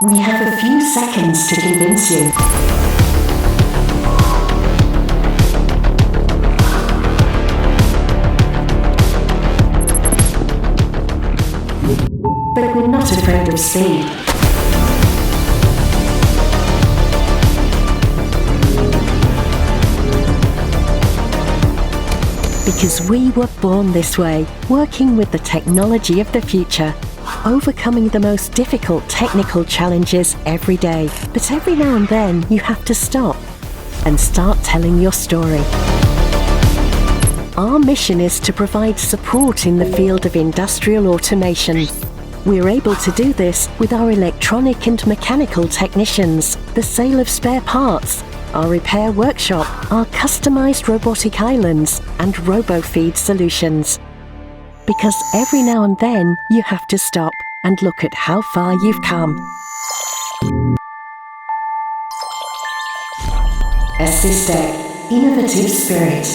We have a few seconds to convince you. But we're not afraid of speed. Because we were born this way, working with the technology of the future, overcoming the most difficult technical challenges every day. But every now and then you have to stop and start telling your story. Our mission is to provide support in the field of industrial automation. We're able to do this with our electronic and mechanical technicians, the sale of spare parts, our repair workshop, our customized robotic islands, and Robofeed solutions. Because every now and then you have to stop and look at how far you've come. Assistec, innovative spirit.